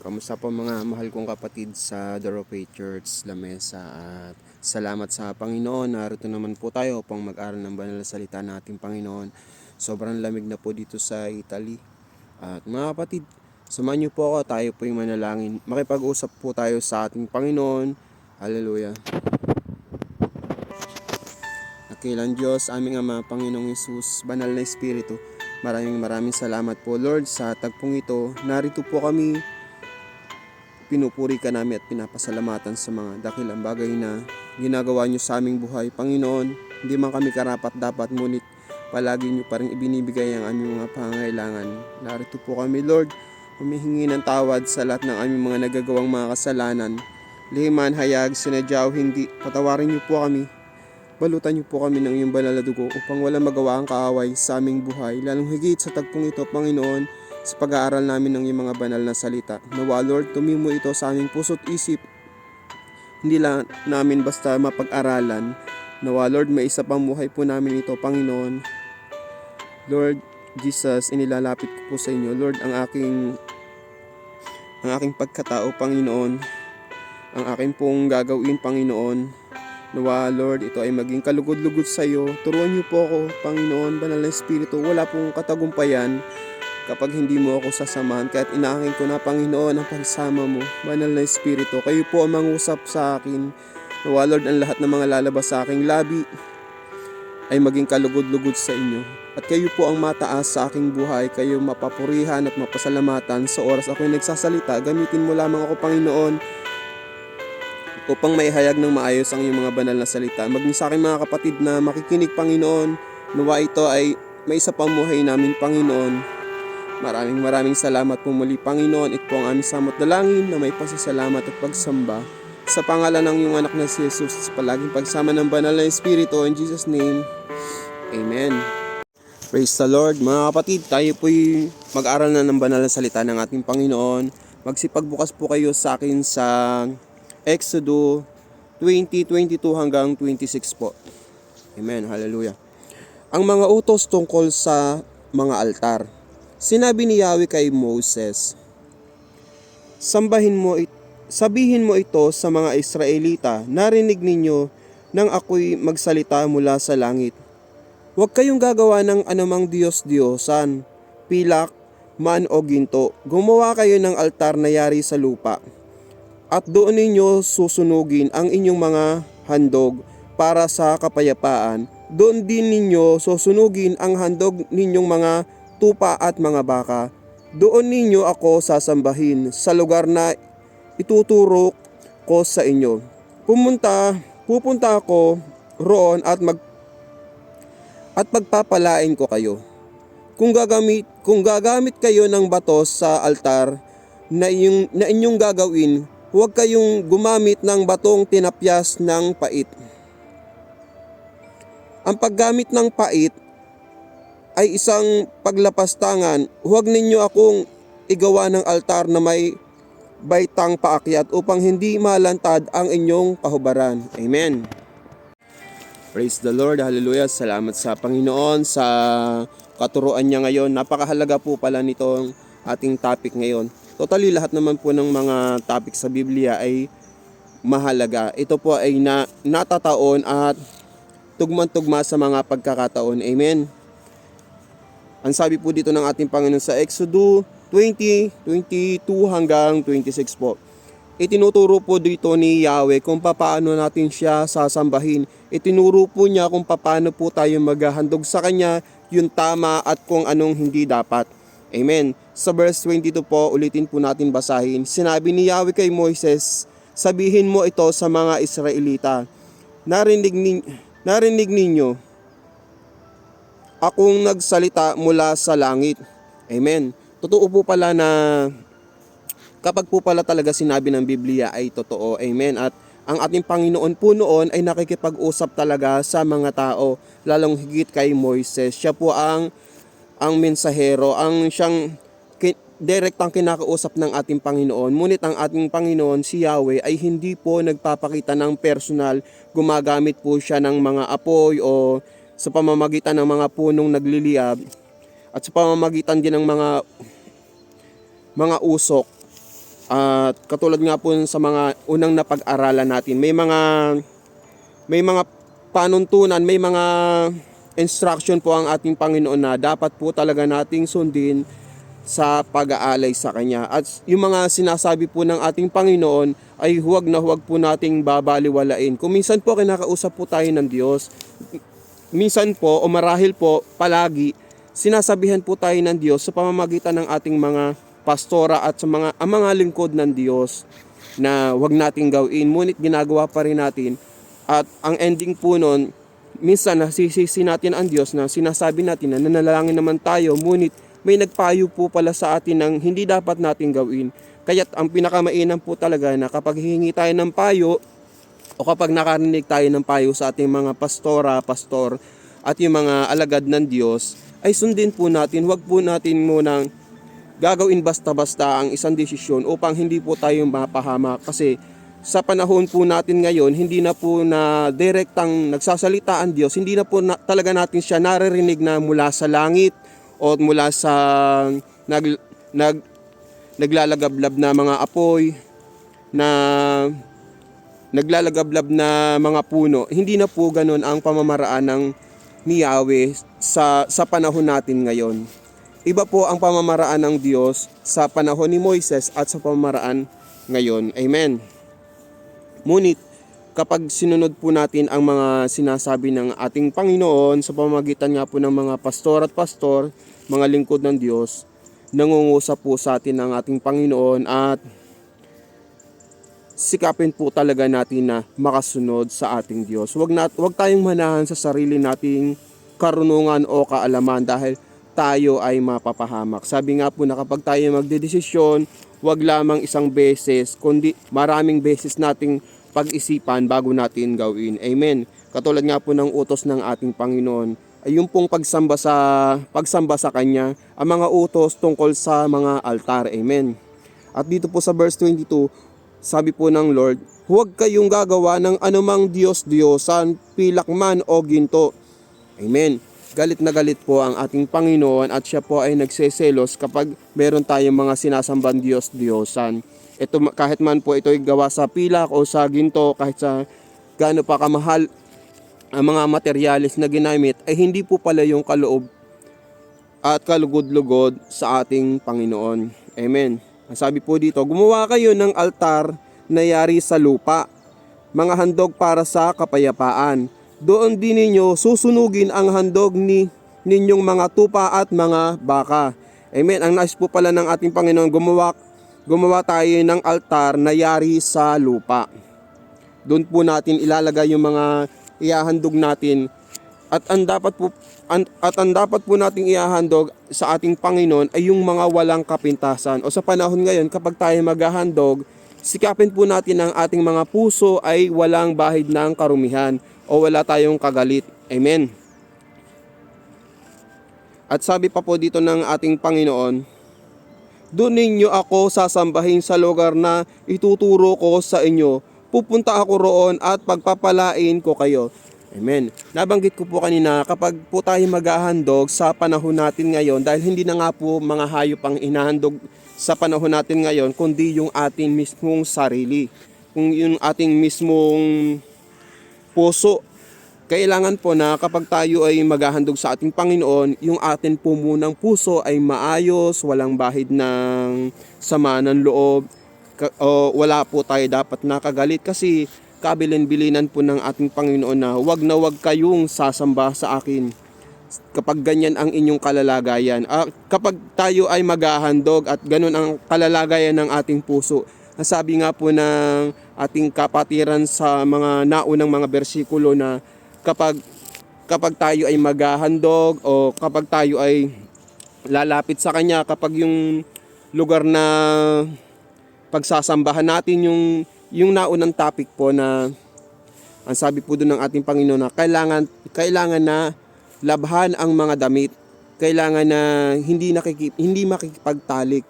Kamusta po mga mahal kong kapatid sa The Rope Church Lamesa, at salamat sa Panginoon. Narito naman po tayo upang mag-aral ng banal na salita ng ating Panginoon. Sobrang lamig na po dito sa Italy. At mga kapatid, samahan niyo po ako, tayo po yung manalangin. Makipag-usap po tayo sa ating Panginoon. Hallelujah. Dakilang Diyos, aming Ama, Panginoong Hesus, banal na Espiritu, maraming salamat po Lord sa tagpong ito. Narito po kami, pinupuri ka namin at pinapasalamatan sa mga dakilang bagay na ginagawa nyo sa aming buhay. Panginoon, hindi man kami karapat dapat, ngunit palagi nyo pa rin ibinibigay ang aming mga pangangailangan. Narito po kami Lord, humihingi ng tawad sa lahat ng aming mga nagagawang mga kasalanan. Liman, hayag, sinadya o hindi, patawarin nyo po kami. Balutan niyo po kami ng iyong banal na dugo upang walang magawa ang kaaway sa aming buhay, lalong higit sa tagpong ito, Panginoon, sa pag-aaral namin ng iyong mga banal na salita. Nawa, Lord, tumimo ito sa aming puso't isip, hindi lang namin basta mapag-aralan. Nawa, Lord, may isa pang buhay po namin ito, Panginoon. Lord Jesus, inilalapit ko po sa inyo, Lord, ang aking pagkatao, Panginoon, ang aking pong gagawin, Panginoon. Nawa, Lord, ito ay maging kalugod-lugod sa iyo. Turuan niyo po ako, Panginoon, banal na Espiritu. Wala pong katagumpayan kapag hindi mo ako sasamahan. Kahit inaangkin ko na, Panginoon, ang pagsama mo, banal na Espiritu. Kayo po ang mangusap sa akin. Nawa, Lord, ang lahat ng mga lalabas sa aking labi ay maging kalugod-lugod sa inyo. At kayo po ang mataas sa aking buhay. Kayo mapapurihan at mapasalamatan sa oras ako'y nagsasalita. Gamitin mo lamang ako, Panginoon, upang maihayag ng maayos ang iyong mga banal na salita. Maging sa akin mga kapatid na makikinig, Panginoon, nawa ito ay may isa pang buhay namin, Panginoon. Maraming salamat po muli, Panginoon. Ito po ang aming samot dalangin na may pasasalamat at pagsamba sa pangalan ng iyong anak na si Jesus, sa palaging pagsama ng banal na Espiritu. In Jesus' name, Amen. Praise the Lord. Mga kapatid, tayo po'y mag-aral na ng banal na salita ng ating Panginoon. Magsipagbukas po kayo sa akin sa Exodus 20:22 hanggang 26 po. Amen. Hallelujah. Ang mga utos tungkol sa mga altar. Sinabi ni Yahweh kay Moses, sabihin mo ito sa mga Israelita, narinig ninyo nang ako'y magsalita mula sa langit. Huwag kayong gagawa ng anumang Diyos-Diyosan, pilak, man o ginto. Gumawa kayo ng altar na yari sa lupa. At doon ninyo susunugin ang inyong mga handog para sa kapayapaan. Doon din ninyo susunugin ang handog ninyong mga tupa at mga baka. Doon ninyo ako sasambahin sa lugar na ituturo ko sa inyo. Pupunta ako roon at pagpapalain ko kayo. Kung gagamit kayo ng bato sa altar na inyong gagawin, huwag kayong gumamit ng batong tinapyas ng pait. Ang paggamit ng pait ay isang paglapastangan. Huwag ninyo akong igawa ng altar na may baitang paakyat upang hindi malantad ang inyong pahubaran. Amen. Praise the Lord. Hallelujah. Salamat sa Panginoon sa katuruan niya ngayon. Napakahalaga po pala nitong ating topic ngayon. Totally, lahat naman po ng mga topic sa Biblia ay mahalaga. Ito po ay natataon at tugman-tugma sa mga pagkakataon. Amen. Ang sabi po dito ng ating Panginoon sa Exodus 20:22 hanggang 26 po. Itinuturo po dito ni Yahweh kung paano natin siya sasambahin. Itinuro po niya kung paano po tayo maghahandog sa Kanya, yung tama at kung anong hindi dapat. Amen. Sa verse 22 po, ulitin po natin basahin. Sinabi ni Yahweh kay Moises, sabihin mo ito sa mga Israelita, narinig ninyo akong nagsalita mula sa langit. Amen. Totoo po pala na kapag po pala talaga sinabi ng Biblia ay totoo. Amen. At ang ating Panginoon po noon ay nakikipag-usap talaga sa mga tao, lalong higit kay Moises. Siya po ang mensahero, ang siyang direktang kinakausap ng ating Panginoon. Ngunit ang ating Panginoon, si Yahweh, ay hindi po nagpapakita ng personal. Gumagamit po siya ng mga apoy o sa pamamagitan ng mga punong nagliliyab at sa pamamagitan din ng mga usok At katulad nga po sa mga unang napag-aralan natin, may mga panuntunan, may mga instruction po ang ating Panginoon na dapat po talaga nating sundin sa pag-aalay sa Kanya. At yung mga sinasabi po ng ating Panginoon ay huwag na huwag po nating babaliwalain. Kung minsan po kinakausap po tayo ng Diyos, minsan po o marahil po palagi, sinasabihan po tayo ng Diyos sa pamamagitan ng ating mga pastora at sa mga lingkod ng Diyos na huwag nating gawin, ngunit ginagawa pa rin natin. At ang ending po nun, minsan nasisisi natin ang Diyos na sinasabi natin na nanalangin naman tayo, ngunit may nagpayo po pala sa atin ng hindi dapat nating gawin. Kaya't ang pinakamainam po talaga na kapag hihingi tayo ng payo o kapag nakarinig tayo ng payo sa ating mga pastor at yung mga alagad ng Diyos, ay sundin po natin. Huwag po natin munang gagawin basta-basta ang isang desisyon upang hindi po tayo mapahamak. Kasi sa panahon po natin ngayon, hindi na po na direktang nagsasalita ang Diyos, hindi na po talaga natin siya naririnig na mula sa langit o mula sa naglalagablab na mga apoy, na naglalagablab na mga puno. Hindi na po ganun ang pamamaraan ng ni Yahweh sa panahon natin ngayon. Iba po ang pamamaraan ng Diyos sa panahon ni Moises at sa pamamaraan ngayon. Amen. Ngunit kapag sinunod po natin ang mga sinasabi ng ating Panginoon sa pamamagitan nga po ng mga pastor, mga lingkod ng Diyos, nangungusap po sa atin ng ating Panginoon at sikapin po talaga natin na makasunod sa ating Diyos. Huwag tayong manahan sa sarili nating karunungan o kaalaman dahil tayo ay mapapahamak. Sabi nga po na kapag tayo magdedesisyon, huwag lamang isang beses, kundi maraming beses nating pag-isipan bago natin gawin. Amen. Katulad nga po ng utos ng ating Panginoon, ay yung pong pagsamba sa Kanya, ang mga utos tungkol sa mga altar. Amen. At dito po sa verse 22, sabi po ng Lord, huwag kayong gagawa ng anumang Diyos-Diyosan, pilak man o ginto. Amen. Galit na galit po ang ating Panginoon at siya po ay nagseselos kapag meron tayong mga sinasambang Diyos-Diyosan. Ito, kahit man po ito ay gawa sa pilak o sa ginto, kahit sa gaano pa kamahal ang mga materyales na ginamit, ay hindi po pala yung kaloob at kalugod-lugod sa ating Panginoon. Amen. Ang sabi po dito, gumawa kayo ng altar na yari sa lupa, mga handog para sa kapayapaan. Doon din ninyo susunugin ang handog ninyong mga tupa at mga baka. Amen. Ang nais po pala ng ating Panginoon, gumawa tayo ng altar na yari sa lupa. Doon po natin ilalagay yung mga ihahandog natin at ang dapat po nating ihahandog sa ating Panginoon ay yung mga walang kapintasan. O sa panahon ngayon, kapag tayo maghahandog, sikapin po natin ang ating mga puso ay walang bahid ng karumihan o wala tayong kagalit. Amen. At sabi pa po dito ng ating Panginoon, doon ninyo ako sasambahin sa lugar na ituturo ko sa inyo. Pupunta ako roon at pagpapalain ko kayo. Amen. Nabanggit ko po kanina, kapag po tayo maghahandog sa panahon natin ngayon, dahil hindi na nga po mga hayop ang inahandog sa panahon natin ngayon, kundi yung ating mismong sarili. Kung yung ating mismong puso. Kailangan po na kapag tayo ay maghahandog sa ating Panginoon, yung atin po munang puso ay maayos, walang bahid ng sama ng loob, o wala po tayo dapat nakagalit kasi kabilin-bilinan po ng ating Panginoon na wag kayong sasamba sa akin kapag ganyan ang inyong kalalagayan. Kapag tayo ay maghahandog at ganun ang kalalagayan ng ating puso, sabi nga po ng ating kapatiran sa mga naunang mga bersikulo na kapag tayo ay maghahandog o kapag tayo ay lalapit sa Kanya, kapag yung lugar na pagsasambahan natin, yung naunang topic po na ang sabi po doon ng ating Panginoon na kailangan na labhan ang mga damit, kailangan na hindi makikipagtalik.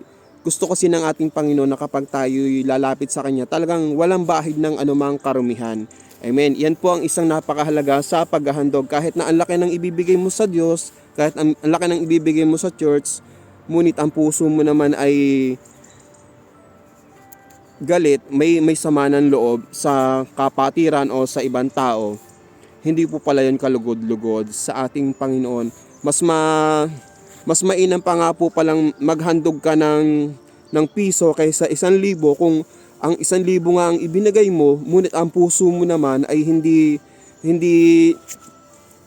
Gusto kasi ng ating Panginoon na kapag tayo lalapit sa Kanya, talagang walang bahid ng anumang karumihan. Amen. Yan po ang isang napakahalaga sa paghahandog. Kahit na ang laki ng ibibigay mo sa Diyos, kahit ang laki ng ibibigay mo sa church, ngunit ang puso mo naman ay galit, may sama ng loob sa kapatiran o sa ibang tao, hindi po pala yun kalugod-lugod sa ating Panginoon. Mas mainam pa nga po palang maghandog ka ng piso kaysa 1,000 kung ang 1,000 nga ang ibinigay mo, ngunit ang puso mo naman ay hindi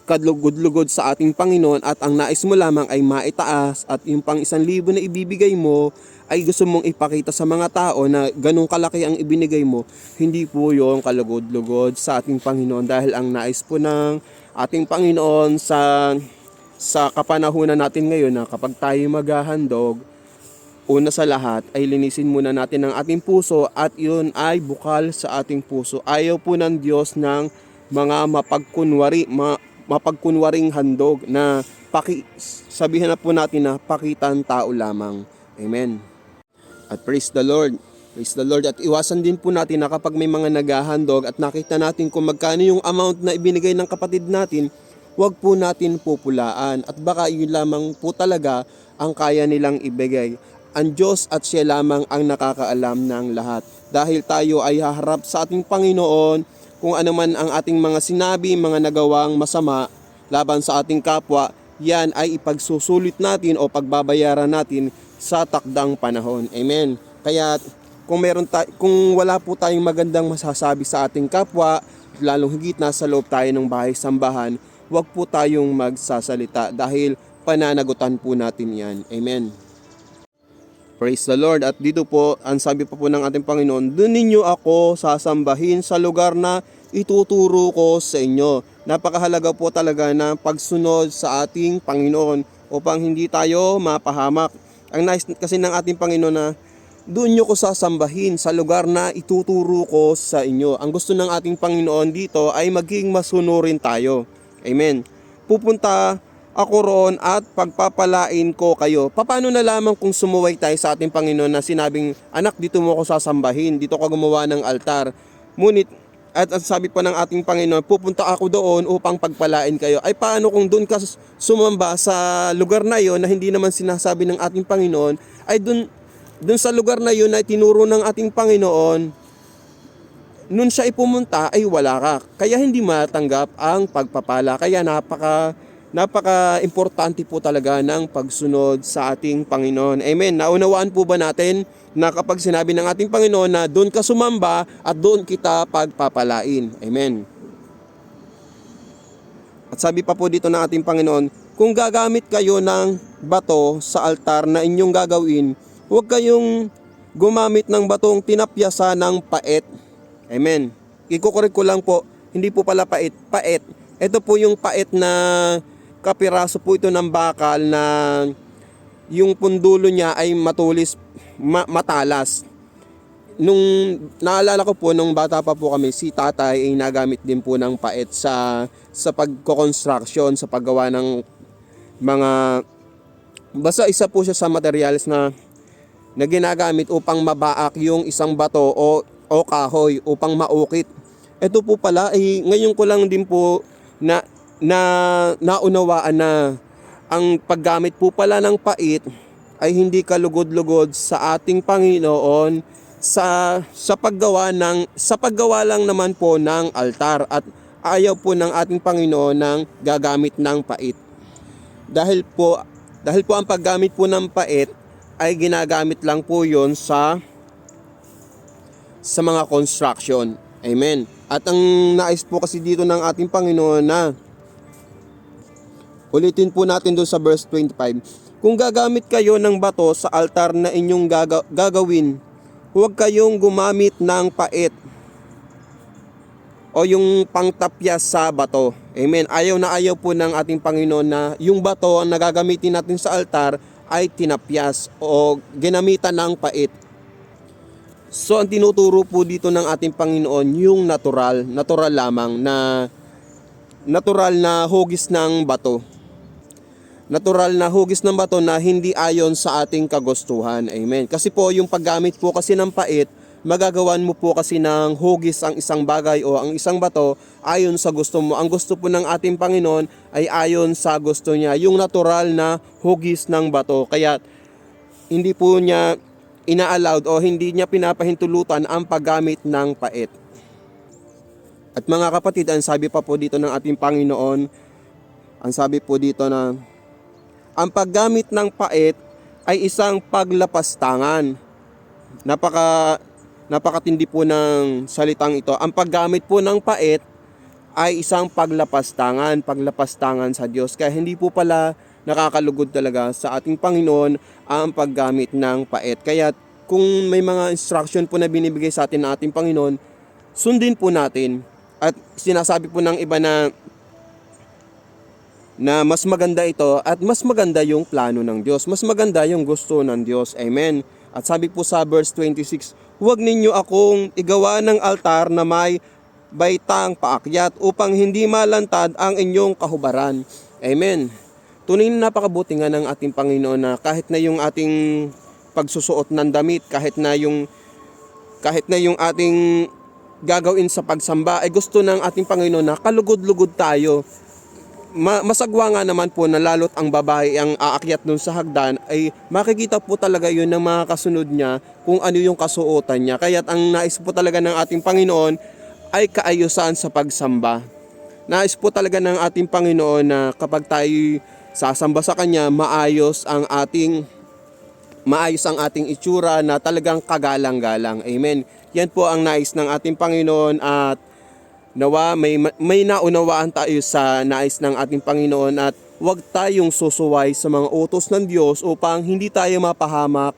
kalugod-lugod sa ating Panginoon at ang nais mo lamang ay maitaas at yung pang 1,000 na ibibigay mo ay gusto mong ipakita sa mga tao na ganun kalaki ang ibinigay mo, hindi po yung kalugod-lugod sa ating Panginoon dahil ang nais po ng ating Panginoon sa kapanahunan natin ngayon na kapag tayo maghahandog, una sa lahat ay linisin muna natin ang ating puso at yun ay bukal sa ating puso. Ayaw po ng Diyos ng mga mapagkunwaring handog na sabihin na po natin na pakitan tao lamang. Amen. At praise the Lord. Praise the Lord. At iwasan din po natin na kapag may mga naghahandog at nakita natin kung magkano yung amount na ibinigay ng kapatid natin, huwag po natin pupulaan at baka yun lamang po talaga ang kaya nilang ibigay. Ang Diyos at siya lamang ang nakakaalam ng lahat. Dahil tayo ay haharap sa ating Panginoon kung ano man ang ating mga sinabi, mga nagawang masama laban sa ating kapwa, yan ay ipagsusulit natin o pagbabayaran natin sa takdang panahon. Amen. Kaya kung wala po tayong magandang masasabi sa ating kapwa, lalong higit nasa loob tayo ng bahay-sambahan, huwag po tayong magsasalita dahil pananagutan po natin yan. Amen. Praise the Lord. At dito po, ang sabi pa po ng ating Panginoon, doon ninyo ako sasambahin sa lugar na ituturo ko sa inyo. Napakahalaga po talaga na pagsunod sa ating Panginoon upang hindi tayo mapahamak. Ang nice kasi ng ating Panginoon na doon nyo ko sasambahin sa lugar na ituturo ko sa inyo. Ang gusto ng ating Panginoon dito ay maging masunurin tayo. Amen. Pupunta ako roon at pagpapalain ko kayo. Paano na lamang kung sumuway tayo sa ating Panginoon na sinabing, anak, dito mo ako sasambahin, dito ka gumawa ng altar. Ngunit, at sabi pa ng ating Panginoon, pupunta ako doon upang pagpalain kayo. Ay paano kung doon ka sumamba sa lugar na yon na hindi naman sinasabi ng ating Panginoon, ay doon sa lugar na yon na tinuro ng ating Panginoon, nun siya ipumunta ay wala ka. Kaya hindi matanggap ang pagpapala. Kaya napaka-importante po talaga ng pagsunod sa ating Panginoon. Amen. Naunawaan po ba natin na kapag sinabi ng ating Panginoon na doon ka sumamba at doon kita pagpapalain. Amen. At sabi pa po dito ng ating Panginoon, kung gagamit kayo ng bato sa altar na inyong gagawin, huwag kayong gumamit ng batong tinapyasa ng pait. Amen. Ikukorek ko lang po, hindi po pala pait. Ito po yung pait na kapiraso po ito ng bakal na yung pundulo niya ay matalas. Nung naalala ko po nung bata pa po kami, si tatay ay nagamit din po ng pait sa pagko-construction, sa paggawa ng mga basta isa po siya sa materials na ginagamit upang mabaak yung isang bato o kahoy upang maukit. Ito po pala ay ngayon ko lang din po naunawaan na ang paggamit po pala ng pait ay hindi kalugod-lugod sa ating Panginoon sa paggawa lang naman po ng altar at ayaw po ng ating Panginoon ng gagamit ng pait. Dahil po ang paggamit po ng pait ay ginagamit lang po yon sa mga construction. Amen. At ang nais po kasi dito ng ating Panginoon na ulitin po natin doon sa verse 25. Kung gagamit kayo ng bato sa altar na inyong gagawin, huwag kayong gumamit ng pait o yung pangtapyas sa bato. Amen. Ayaw po ng ating Panginoon na yung bato na gagamitin natin sa altar ay tinapyas o ginamitan ng pait. So ang tinuturo po dito ng ating Panginoon yung natural lamang na natural na hugis ng bato. Natural na hugis ng bato na hindi ayon sa ating kagustuhan. Amen. Kasi po yung paggamit po kasi ng pait, magagawan mo po kasi ng hugis ang isang bagay o ang isang bato ayon sa gusto mo. Ang gusto po ng ating Panginoon ay ayon sa gusto niya, yung natural na hugis ng bato. Kaya hindi po niya ina-allowed o hindi niya pinapahintulutan ang paggamit ng pait. At mga kapatid, ang sabi pa po dito ng ating Panginoon, ang sabi po dito na ang paggamit ng pait ay isang paglapastangan. Napakatindi po ng salitang ito. Ang paggamit po ng pait ay isang paglapastangan sa Diyos. Kaya hindi po pala nakakalugod talaga sa ating Panginoon ang paggamit ng pait. Kaya kung may mga instruction po na binibigay sa atin ng ating Panginoon, sundin po natin. At sinasabi po ng iba na mas maganda ito at mas maganda yung plano ng Diyos. Mas maganda yung gusto ng Diyos. Amen. At sabi po sa verse 26, huwag ninyo akong igawa ng altar na may baitang paakyat upang hindi malantad ang inyong kahubaran. Amen. Tunay na napakabuti nga ng ating Panginoon na kahit na yung ating pagsusuot ng damit, kahit na yung ating gagawin sa pagsamba, ay gusto ng ating Panginoon na kalugod-lugod tayo. Masagwa nga naman po na lalo't ang babae ang aakyat dun sa hagdan, ay makikita po talaga yun ng mga kasunod niya kung ano yung kasuotan niya. Kaya ang nais po talaga ng ating Panginoon ay kaayusan sa pagsamba. Nais po talaga ng ating Panginoon na kapag tayo sasamba sa Kanya, maayos ang ating itsura na talagang kagalang-galang. Amen. Yan po ang nais ng ating Panginoon at nawa may naunawaan tayo sa nais ng ating Panginoon at huwag tayong susuway sa mga utos ng Diyos upang hindi tayo mapahamak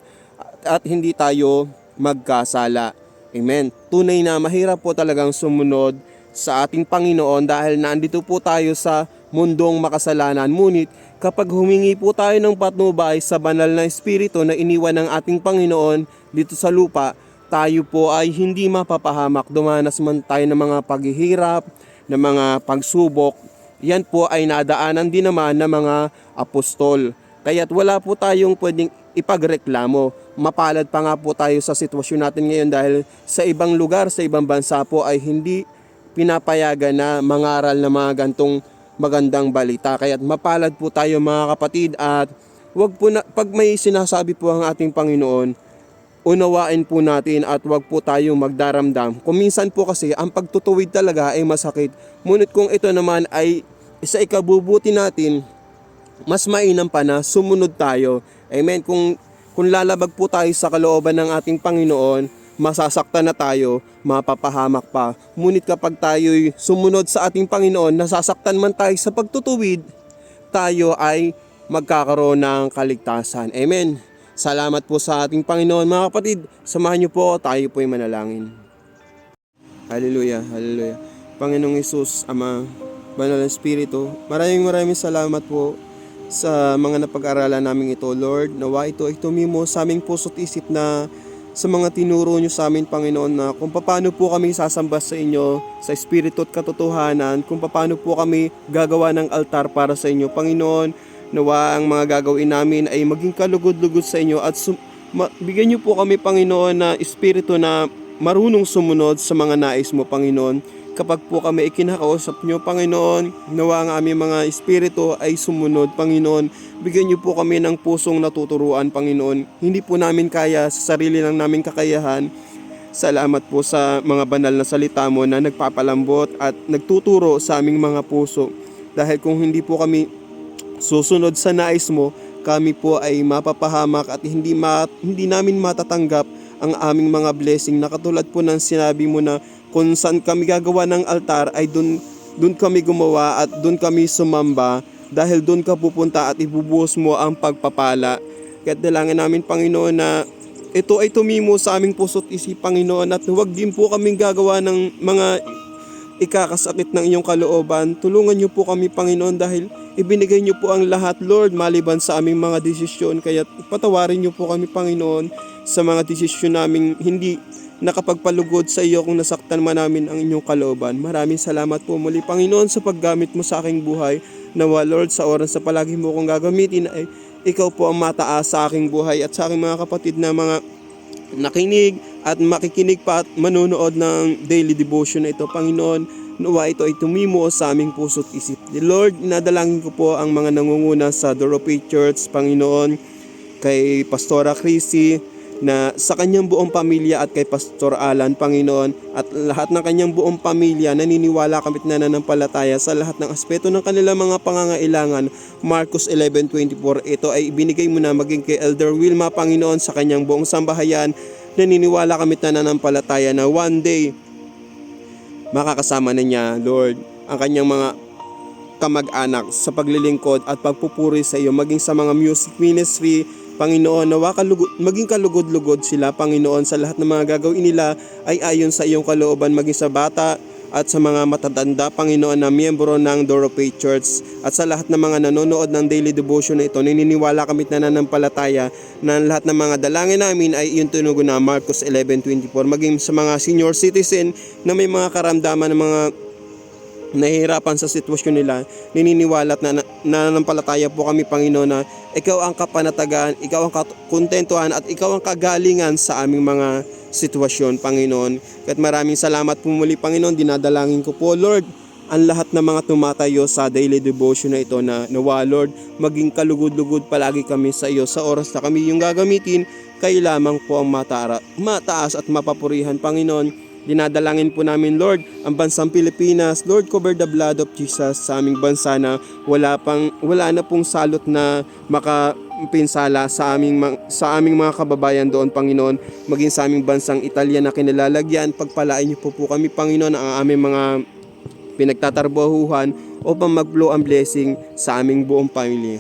at hindi tayo magkasala. Amen. Tunay na mahirap po talagang sumunod sa ating Panginoon dahil nandito po tayo sa mundong makasalanan. Ngunit kapag humingi po tayo ng patnubay sa banal na Espiritu na iniwan ng ating Panginoon dito sa lupa, tayo po ay hindi mapapahamak. Dumanas man tayo ng mga paghihirap, ng mga pagsubok, yan po ay nadaanan din naman ng mga apostol. Kaya't wala po tayong pwedeng ipagreklamo. Mapalad pa nga po tayo sa sitwasyon natin ngayon dahil sa ibang lugar, sa ibang bansa po ay hindi pinapayagan na mangaral na mga gantong magandang balita. Kaya't mapalad po tayo mga kapatid at pag may sinasabi po ang ating Panginoon, unawain po natin at wag po tayong magdaramdam. Kung minsan po kasi ang pagtutuwid talaga ay masakit. Ngunit kung ito naman ay isa ikabubuti natin, mas mainam pa na sumunod tayo. Amen. Kung lalabag po tayo sa kalooban ng ating Panginoon, masasaktan na tayo, mapapahamak pa. Ngunit kapag tayo'y sumunod sa ating Panginoon, nasasaktan man tayo sa pagtutuwid, tayo ay magkakaroon ng kaligtasan. Amen. Salamat po sa ating Panginoon. Mga kapatid, samahan niyo po, tayo po ay manalangin. Hallelujah, hallelujah. Panginoong Hesus, Ama, Banal na Espiritu, maraming salamat po sa mga napag-aralan namin ito, Lord. Nawa ito ay tumimo sa aming puso't isip na sa mga tinuro niyo sa amin, Panginoon, na kung paano po kami sasamba sa inyo sa Espiritu at katotohanan, kung paano po kami gagawa ng altar para sa inyo, Panginoon. Nawa ang mga gagawin namin ay maging kalugod-lugod sa inyo at bigyan niyo po kami, Panginoon, na espiritu na marunong sumunod sa mga nais mo, Panginoon. Kapag po kami ikinakausap niyo, Panginoon, nawa ang aming mga espiritu ay sumunod, Panginoon. Bigyan niyo po kami ng pusong natuturuan, Panginoon. Hindi po namin kaya sa sarili lang naming kakayahan. Salamat po sa mga banal na salita mo na nagpapalambot at nagtuturo sa aming mga puso. Dahil kung hindi po kami susunod sa nais mo, kami po ay mapapahamak at hindi namin matatanggap ang aming mga blessing na katulad po ng sinabi mo na kung saan kami gagawa ng altar ay dun kami gumawa at dun kami sumamba dahil dun ka pupunta at ibubuhos mo ang pagpapala. Kaya dalangin namin, Panginoon, na ito ay tumimo sa aming puso't isip, Panginoon, at huwag din po kaming gagawa ng mga ikakasakit ng inyong kalooban. Tulungan niyo po kami, Panginoon, dahil ibinigay niyo po ang lahat, Lord, maliban sa aming mga desisyon. Kaya patawarin niyo po kami, Panginoon, sa mga desisyon naming hindi nakapagpalugod sa iyo kung nasaktan man namin ang inyong kalooban. Maraming salamat po muli, Panginoon, sa paggamit mo sa aking buhay. Nawa, Lord, sa oras sa palagi mo kong gagamitin ay ikaw po ang mataas sa aking buhay at sa aking mga kapatid na mga nakinig at makikinig pa at manonood ng daily devotion na ito, Panginoon. Nawa ito ay tumimo sa aming puso't isip. Lord, inadalangin ko po ang mga nangunguna sa Door of Faith Church, Panginoon, kay Pastora Chrissy, na sa kanyang buong pamilya at kay Pastor Alan, Panginoon, at lahat ng kanyang buong pamilya, naniniwala kami at nananampalataya sa lahat ng aspeto ng kanilang mga pangangailangan. Marcos 11:24, ito ay ibinigay mo na maging kay Elder Wilma, Panginoon, sa kanyang buong sambahayan. Naniniwala kami at nananampalataya na one day makakasama na niya, Lord, ang kanyang mga kamag-anak sa paglilingkod at pagpupuri sa iyo, maging sa mga music ministry, Panginoon, nawa maging kalugod-lugod sila, Panginoon, sa lahat ng mga gagawin nila ay ayon sa iyong kalooban, maging sa bata at sa mga matatanda, Panginoon, na miyembro ng Door of Faith Church, at sa lahat ng mga nanonood ng daily devotion na ito. Naniniwala kami at nananampalataya na lahat ng mga dalangin namin ay iyong tunugon na Marcos 11:24, maging sa mga senior citizen na may mga karamdaman ng mga nahihirapan sa sitwasyon nila. Naniniwala at nananampalataya po kami, Panginoon, na ikaw ang kapanatagan, ikaw ang kontentuhan at ikaw ang kagalingan sa aming mga sitwasyon, Panginoon. At maraming salamat po muli, Panginoon. Dinadalangin ko po, Lord, ang lahat ng mga tumatayo sa daily devotion na ito, na nawa, Lord, maging kalugod-lugod palagi kami sa iyo sa oras na kami yung gagamitin. Kayo lamang po ang mataas at mapapurihan, Panginoon. Dinadalangin po namin, Lord, ang bansang Pilipinas. Lord, cover the blood of Jesus sa aming bansa, na wala na pong salot na makapinsala sa aming mga kababayan doon, Panginoon. Maging sa aming bansang Italia na kinalalagyan, pagpalain niyo po kami, Panginoon, ang aming mga pinagtatrabahuhan upang mag-flow ang blessing sa aming buong pamilya.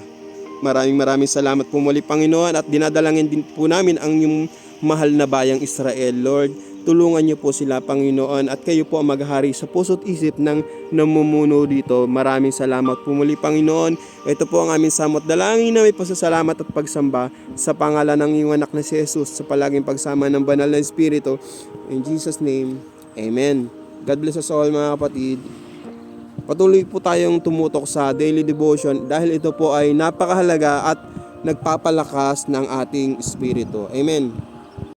Maraming salamat po muli, Panginoon, at dinadalangin din po namin ang inyong mahal na bayang Israel, Lord. Tulungan niyo po sila, Panginoon, at kayo po ang maghari sa puso't isip ng namumuno dito. Maraming salamat po muli, Panginoon. Ito po ang aming samot dalangin na may pasasalamat at pagsamba sa pangalan ng iyong anak na si Jesus, sa palaging pagsama ng banal na Espiritu. In Jesus' name, Amen. God bless us all, mga kapatid. Patuloy po tayong tumutok sa daily devotion dahil ito po ay napakahalaga at nagpapalakas ng ating espiritu. Amen.